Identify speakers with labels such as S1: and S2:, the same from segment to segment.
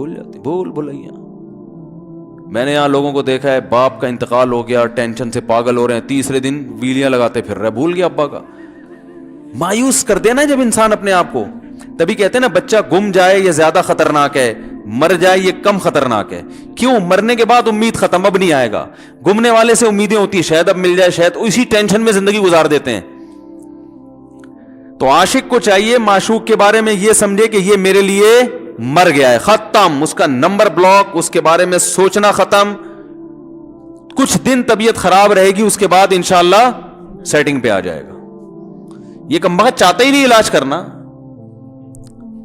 S1: بھول جاتے, بھول بھلائیاں. میں نے یہاں لوگوں کو دیکھا ہے, باپ کا انتقال ہو گیا, ٹینشن سے پاگل ہو رہے ہیں, تیسرے دن ویلیاں لگاتے پھر رہے, بھول گیا ابا کا. مایوس کر دینا جب انسان اپنے آپ کو. تبھی کہتے ہیں نا, بچہ گم جائے یہ زیادہ خطرناک ہے, مر جائے یہ کم خطرناک ہے. کیوں؟ مرنے کے بعد امید ختم, اب نہیں آئے گا. گمنے والے سے امیدیں ہوتی ہیں, شاید اب مل جائے, شاید اسی ٹینشن میں زندگی گزار دیتے ہیں. تو عاشق کو چاہیے معشوق کے بارے میں یہ سمجھے کہ یہ میرے لیے مر گیا ہے, ختم, اس کا نمبر بلاک, اس کے بارے میں سوچنا ختم. کچھ دن طبیعت خراب رہے گی, اس کے بعد انشاءاللہ سیٹنگ پہ آ جائے گا. یہ کمبخت چاہتا ہی نہیں علاج کرنا,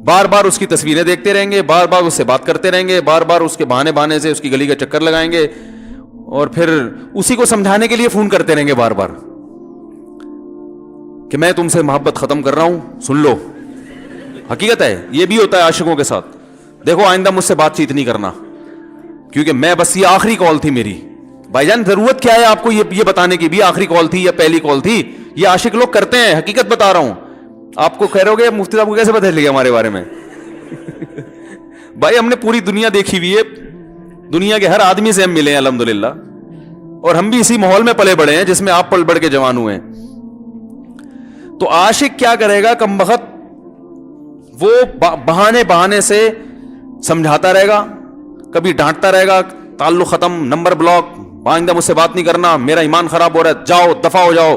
S1: بار بار اس کی تصویریں دیکھتے رہیں گے, بار بار اس سے بات کرتے رہیں گے, بار بار اس کے بہانے سے اس کی گلی کا چکر لگائیں گے, اور پھر اسی کو سمجھانے کے لیے فون کرتے رہیں گے بار بار کہ میں تم سے محبت ختم کر رہا ہوں, سن لو. حقیقت ہے, یہ بھی ہوتا ہے عاشقوں کے ساتھ. دیکھو آئندہ مجھ سے بات چیت نہیں کرنا, کیونکہ میں بس یہ آخری کال تھی میری. بھائی جان ضرورت کیا ہے آپ کو یہ بتانے کی بھی آخری کال تھی یا پہلی کال تھی؟ یہ عاشق لوگ کرتے ہیں, حقیقت بتا رہا ہوں. آپ کو کہہ رہے ہو گے مفتی صاحب کو کیسے پتہ لگا ہمارے بارے میں؟ بھائی ہم نے پوری دنیا دیکھی ہوئی ہے, دنیا کے ہر آدمی سے ہم ملے ہیں الحمدللہ, اور ہم بھی اسی ماحول میں پلے بڑے ہیں جس میں آپ پل بڑھ کے جوان ہوئے ہیں. تو عاشق کیا کرے گا کمبخت, وہ بہانے سے سمجھاتا رہے گا, کبھی ڈانٹتا رہے گا, تعلق ختم, نمبر بلاک, آئندہ مجھ سے بات نہیں کرنا, میرا ایمان خراب ہو رہا ہے, جاؤ دفع ہو جاؤ.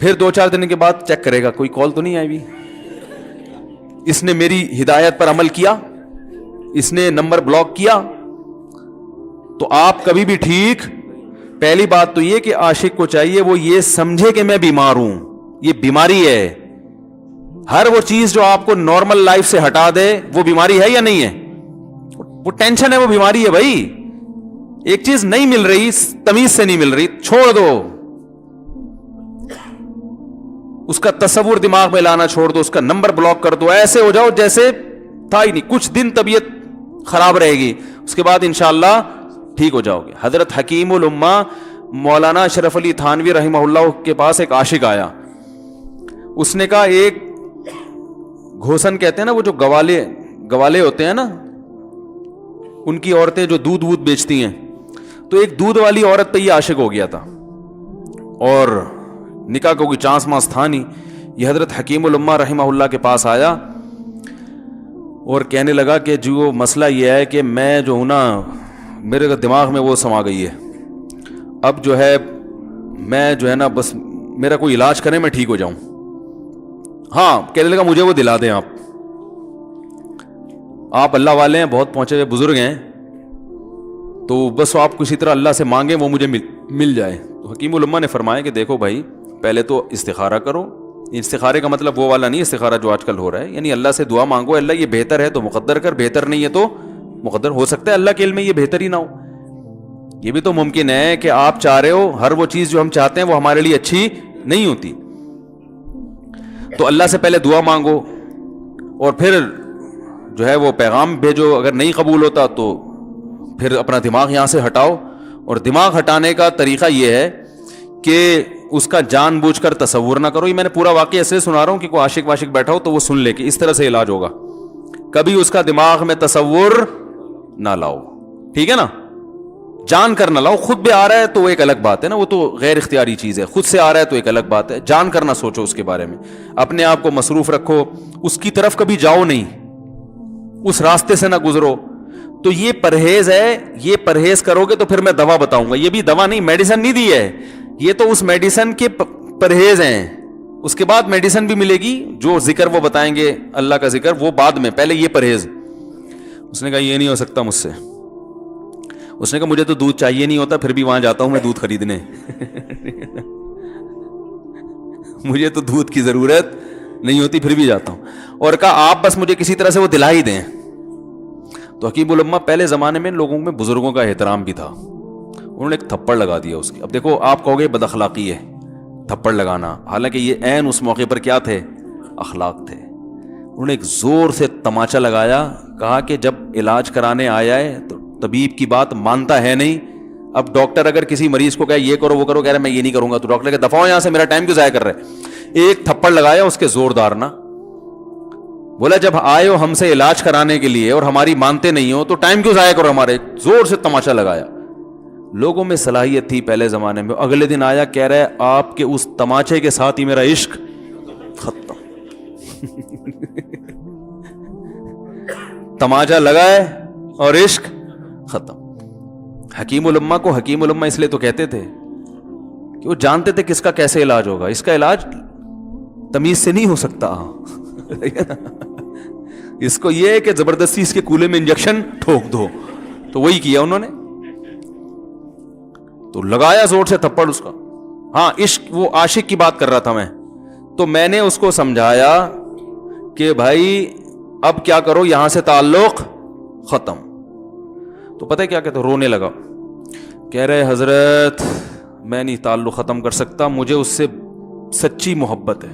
S1: پھر 2-4 دن کے بعد چیک کرے گا کوئی کال تو نہیں آئی بھی, اس نے میری ہدایت پر عمل کیا, اس نے نمبر بلاک کیا. تو آپ کبھی بھی ٹھیک. پہلی بات تو یہ کہ عاشق کو چاہیے وہ یہ سمجھے کہ میں بیمار ہوں, یہ بیماری ہے. ہر وہ چیز جو آپ کو نارمل لائف سے ہٹا دے وہ بیماری ہے یا نہیں ہے؟ وہ ٹینشن ہے, وہ بیماری ہے بھائی. ایک چیز نہیں مل رہی, تمیز سے نہیں مل رہی, چھوڑ دو, اس کا تصور دماغ میں لانا چھوڑ دو, اس کا نمبر بلاک کر دو, ایسے ہو جاؤ جیسے تھا ہی نہیں. کچھ دن طبیعت خراب رہے گی, اس کے بعد انشاءاللہ ٹھیک ہو جاؤ گے. حضرت حکیم الامہ مولانا اشرف علی تھانوی رحمہ اللہ کے پاس ایک عاشق آیا. اس نے کہا, ایک گھوسن کہتے ہیں نا, وہ جو گوالے ہوتے ہیں نا, ان کی عورتیں جو دودھ بیچتی ہیں, تو ایک دودھ والی عورت پہ یہ عاشق ہو گیا تھا, اور نکاح کو کوئی چانس مانس تھا نہیں. یہ حضرت حکیم الامہ رحمہ اللہ کے پاس آیا اور کہنے لگا کہ جو مسئلہ یہ ہے کہ میں جو ہوں نا, میرے دماغ میں وہ سما گئی ہے, اب جو ہے میں جو ہے نا بس میرا کوئی علاج کریں میں ٹھیک ہو جاؤں. ہاں, کہنے لگا مجھے وہ دلا دیں آپ اللہ والے ہیں, بہت پہنچے ہوئے بزرگ ہیں, تو بس آپ کسی طرح اللہ سے مانگیں وہ مجھے مل جائے. تو حکیم الامہ نے فرمایا کہ دیکھو بھائی, پہلے تو استخارہ کرو. استخارے کا مطلب وہ والا نہیں استخارہ جو آج کل ہو رہا ہے, یعنی اللہ سے دعا مانگو, اللہ یہ بہتر ہے تو مقدر کر, بہتر نہیں ہے تو مقدر. ہو سکتا ہے اللہ کے علم میں یہ بہتر ہی نہ ہو, یہ بھی تو ممکن ہے کہ آپ چاہ رہے ہو ہر وہ چیز جو ہم چاہتے ہیں وہ ہمارے لیے اچھی نہیں ہوتی. تو اللہ سے پہلے دعا مانگو, اور پھر جو ہے وہ پیغام بھیجو. اگر نہیں قبول ہوتا تو پھر اپنا دماغ یہاں سے ہٹاؤ. اور دماغ ہٹانے کا طریقہ یہ ہے کہ اس کا جان بوجھ کر تصور نہ کرو. یہ میں نے پورا واقعہ ایسے سنا رہا ہوں کہ کوئی عاشق واشق بیٹھا ہو تو وہ سن لے کہ اس طرح سے علاج ہوگا. کبھی اس کا دماغ میں تصور نہ لاؤ, ٹھیک ہے نا, جان کر نہ لاؤ. خود بھی آ رہا ہے تو وہ ایک الگ بات ہے نا, وہ تو غیر اختیاری چیز ہے. خود سے آ رہا ہے تو ایک الگ بات ہے. جان کر نہ سوچو اس کے بارے میں, اپنے آپ کو مصروف رکھو, اس کی طرف کبھی جاؤ نہیں, اس راستے سے نہ گزرو. تو یہ پرہیز ہے, یہ پرہیز کرو گے تو پھر میں دوا بتاؤں گا. یہ بھی دوا نہیں, میڈیسن نہیں دی ہے, یہ تو اس میڈیسن کے پرہیز ہیں. اس کے بعد میڈیسن بھی ملے گی, جو ذکر وہ بتائیں گے اللہ کا ذکر وہ بعد میں, پہلے یہ پرہیز. اس نے کہا یہ نہیں ہو سکتا مجھ سے. اس نے کہا مجھے تو دودھ چاہیے نہیں ہوتا, پھر بھی وہاں جاتا ہوں میں دودھ خریدنے. مجھے تو دودھ کی ضرورت نہیں ہوتی, پھر بھی جاتا ہوں. اور کہا آپ بس مجھے کسی طرح سے وہ دلا ہی دیں. تو حکیم الامہ پہلے زمانے میں لوگوں میں بزرگوں کا احترام بھی تھا, انہوں نے ایک تھپڑ لگا دیا اس کی. اب دیکھو آپ کہو گے بد اخلاقی ہے تھپڑ لگانا, حالانکہ یہ عین اس موقع پر کیا تھے, اخلاق تھے. انہوں نے ایک زور سے تماچا لگایا, کہا کہ جب علاج کرانے آیا ہے تو طبیب کی بات مانتا ہے نہیں. اب ڈاکٹر اگر کسی مریض کو کہے یہ کرو وہ کرو, کہہ رہے میں یہ نہیں کروں گا, تو ڈاکٹر کہ دفعہ یہاں سے, میرا ٹائم کیوں ضائع کر رہے. ایک تھپڑ لگایا اس کے زوردار نا, بولا جب آئے ہو ہم سے علاج کرانے کے لیے اور ہماری مانتے نہیں ہو تو ٹائم کیوں ضائع کرو ہمارے. زور سے تماشا لگایا. لوگوں میں صلاحیت تھی پہلے زمانے میں. اگلے دن آیا کہہ رہا ہے آپ کے اس تماچے کے ساتھ ہی میرا عشق ختم. تماچا لگا ہے اور عشق ختم. حکیم الامہ کو حکیم الامہ اس لیے تو کہتے تھے کہ وہ جانتے تھے کس کا کیسے علاج ہوگا. اس کا علاج تمیز سے نہیں ہو سکتا. اس کو یہ ہے کہ زبردستی اس کے کولے میں انجیکشن ٹھوک دو. تو وہی کیا انہوں نے. تو لگایا زور سے تھپڑ اس کا. ہاں عشق, وہ عاشق کی بات کر رہا تھا میں. تو میں نے اس کو سمجھایا کہ بھائی اب کیا کرو, یہاں سے تعلق ختم. تو پتہ ہے کیا کہتے, رونے لگا. کہہ رہے حضرت میں نہیں تعلق ختم کر سکتا, مجھے اس سے سچی محبت ہے,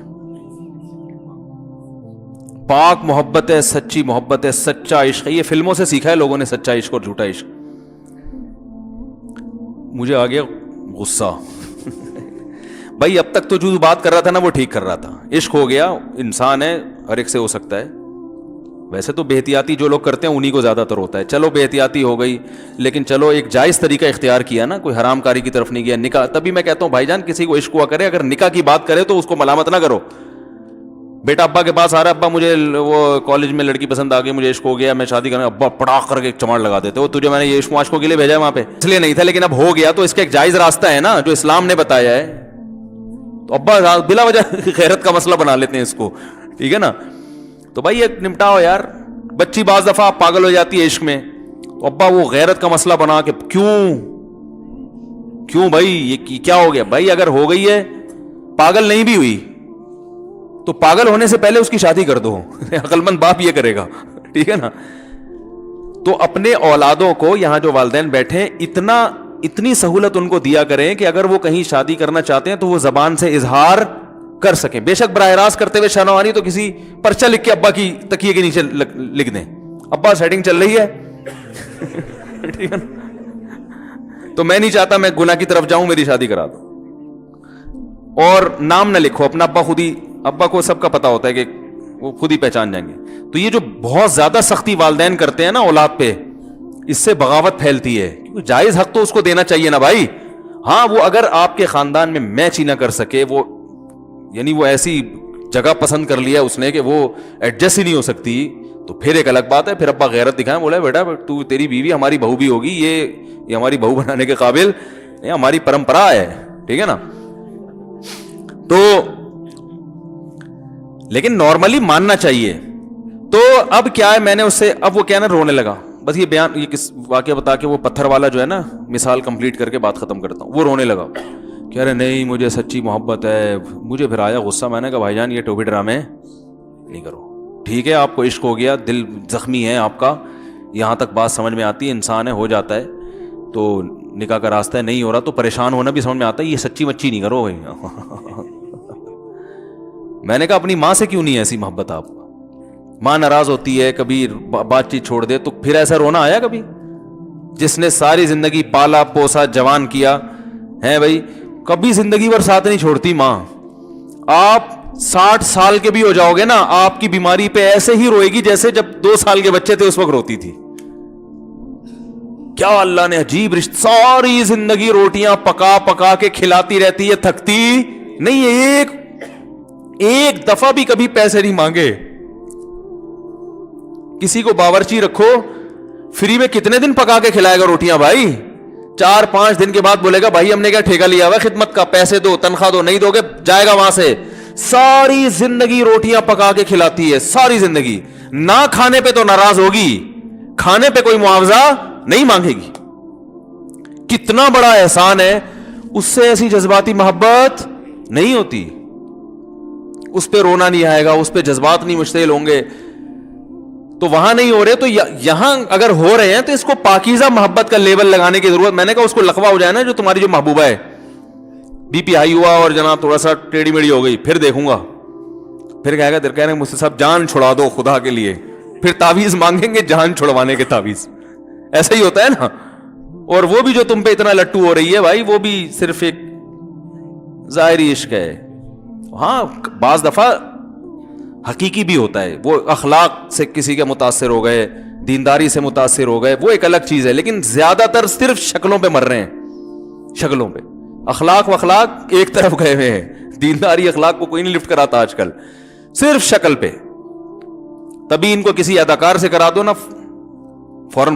S1: پاک محبت ہے, سچی محبت ہے, سچا عشق ہے. یہ فلموں سے سیکھا ہے لوگوں نے, سچا عشق اور جھوٹا عشق. مجھے آ گیا غصہ. بھائی اب تک تو جو بات کر رہا تھا نا وہ ٹھیک کر رہا تھا. عشق ہو گیا, انسان ہے, ہر ایک سے ہو سکتا ہے. ویسے تو بے احتیاطی جو لوگ کرتے ہیں انہی کو زیادہ تر ہوتا ہے. چلو بے احتیاطی ہو گئی, لیکن چلو ایک جائز طریقہ اختیار کیا نا, کوئی حرام کاری کی طرف نہیں گیا. نکاح, تبھی میں کہتا ہوں بھائی جان کسی کو عشق ہوا کرے, اگر نکاح کی بات کرے تو اس کو ملامت نہ کرو. بیٹا ابا کے پاس آ رہا ہے, ابا مجھے وہ کالج میں لڑکی پسند آ گئی, مجھے عشق ہو گیا, میں شادی کرنا. ابا پڑاخ کر کے ایک چماڑ لگا دیتے ہو, تجھے میں نے یہ عشق معاشقوں کے لیے بھیجا ہے وہاں پہ, اس لیے نہیں تھا, لیکن اب ہو گیا تو اس کا ایک جائز راستہ ہے نا جو اسلام نے بتایا ہے. تو ابا بلا وجہ غیرت کا مسئلہ بنا لیتے ہیں اس کو, ٹھیک ہے نا. تو بھائی ایک نمٹاؤ یار. بچی بعض دفعہ پاگل ہو جاتی ہے عشق میں, تو ابا وہ غیرت کا مسئلہ بنا کے کیوں بھائی یہ کیا ہو گیا. بھائی اگر ہو گئی ہے, پاگل نہیں بھی ہوئی تو پاگل ہونے سے پہلے اس کی شادی کر دو. عقل مند باپ یہ کرے گا, ٹھیک ہے نا. تو اپنے اولادوں کو, یہاں جو والدین بیٹھے ہیں, اتنی سہولت ان کو دیا کریں کہ اگر وہ کہیں شادی کرنا چاہتے ہیں تو وہ زبان سے اظہار کر سکیں. بے شک براہ راست کرتے ہوئے شرم آ رہی تو کسی پرچہ لکھ کے ابا کی تکیے کے نیچے لکھ دیں, ابا سیٹنگ چل رہی ہے. ٹھیک ہے نا. تو میں نہیں چاہتا میں گناہ کی طرف جاؤں, میری شادی کرا دو. اور نام نہ لکھو اپنا, ابا خود ہی, ابا کو سب کا پتا ہوتا ہے کہ وہ خود ہی پہچان جائیں گے. تو یہ جو بہت زیادہ سختی والدین کرتے ہیں نا اولاد پہ, اس سے بغاوت پھیلتی ہے. کیونکہ جائز حق تو اس کو دینا چاہیے نا بھائی. ہاں وہ اگر آپ کے خاندان میں میچ ہی نہ کر سکے, وہ یعنی وہ ایسی جگہ پسند کر لیا اس نے کہ وہ ایڈجسٹ ہی نہیں ہو سکتی, تو پھر ایک الگ بات ہے. پھر ابا غیرت دکھائیں, بولا بیٹا تو تیری بیوی ہماری بہو بھی ہوگی, یہ ہماری بہو بنانے کے قابل, یہ ہماری پرمپرا ہے, ٹھیک ہے نا. تو لیکن نارملی ماننا چاہیے. تو اب کیا ہے, میں نے اس سے, اب وہ کیا نا رونے لگا. بس یہ بیان, یہ کس واقعہ بتا کے وہ پتھر والا جو ہے نا مثال کمپلیٹ کر کے بات ختم کرتا ہوں. وہ رونے لگا, کہہ رہے نہیں مجھے سچی محبت ہے. مجھے پھر آیا غصہ, میں نے کہا بھائی جان یہ ٹوپی ڈرامے نہیں کرو. ٹھیک ہے آپ کو عشق ہو گیا, دل زخمی ہے آپ کا, یہاں تک بات سمجھ میں آتی ہے, انسان ہے, ہو جاتا ہے, تو نکاح کا راستہ ہے, نہیں ہو رہا تو پریشان ہونا بھی سمجھ میں آتا ہے. یہ سچی مچی نہیں کرو بھائی. میں نے کہا اپنی ماں سے کیوں نہیں ایسی محبت آپ کو, ماں ناراض ہوتی ہے, کبھی بات چیت چھوڑ دے, تو پھر ایسا رونا آیا کبھی؟ جس نے ساری زندگی پالا پوسا جوان کیا ہے بھائی, کبھی زندگی بھر ساتھ نہیں چھوڑتی ماں. آپ 60 سال کے بھی ہو جاؤ گے نا, آپ کی بیماری پہ ایسے ہی روئے گی جیسے جب 2 سال کے بچے تھے اس وقت روتی تھی. کیا اللہ نے عجیب رشتہ, ساری زندگی روٹیاں پکا پکا کے کھلاتی رہتی ہے, تھکتی نہیں ہے, ایک دفعہ بھی کبھی پیسے نہیں مانگے. کسی کو باورچی رکھو, فری میں کتنے دن پکا کے کھلائے گا روٹیاں بھائی؟ 4-5 دن کے بعد بولے گا بھائی ہم نے کیا ٹھیکہ لیا ہوا خدمت کا, پیسے دو, تنخواہ دو, نہیں دو گے جائے گا وہاں سے. ساری زندگی روٹیاں پکا کے کھلاتی ہے, ساری زندگی. نہ کھانے پہ تو ناراض ہوگی, کھانے پہ کوئی معاوضہ نہیں مانگے گی. کتنا بڑا احسان ہے, اس سے ایسی جذباتی محبت نہیں ہوتی. اس پہ رونا نہیں آئے گا, اس پہ جذبات نہیں مشتعل ہوں گے. تو وہاں نہیں ہو رہے, تو یہاں اگر ہو رہے ہیں تو اس کو پاکیزہ محبت کا لیبل لگانے کی ضرورت. میں نے کہا اس کو لقبہ ہو جائے نا جو تمہاری جو محبوبہ ہے, بی پی ہائی ہوا اور جناب تھوڑا سا ٹیڑھی میڑھی ہو گئی, پھر دیکھوں گا, پھر کہے گا کہہ رہے ہیں مجھ سے صاحب جان چھڑا دو خدا کے لیے, پھر تعویذ مانگیں گے جان چھڑوانے کے تعویذ. ایسا ہی ہوتا ہے نا. اور وہ بھی جو تم پہ اتنا لٹو ہو رہی ہے بھائی, وہ بھی صرف ایک ظاہری عشق ہے. ہاں بعض دفعہ حقیقی بھی ہوتا ہے. وہ اخلاق سے کسی کے متاثر ہو گئے, دینداری سے متاثر ہو گئے, وہ ایک الگ چیز ہے. لیکن زیادہ تر صرف شکلوں پہ مر رہے ہیں, شکلوں پہ. اخلاق واخلاق ایک طرف گئے ہوئے ہیں. دینداری اخلاق کو کوئی نہیں لفٹ کراتا آج کل, صرف شکل پہ. تبھی ان کو کسی اداکار سے کرا دو نا, فوراً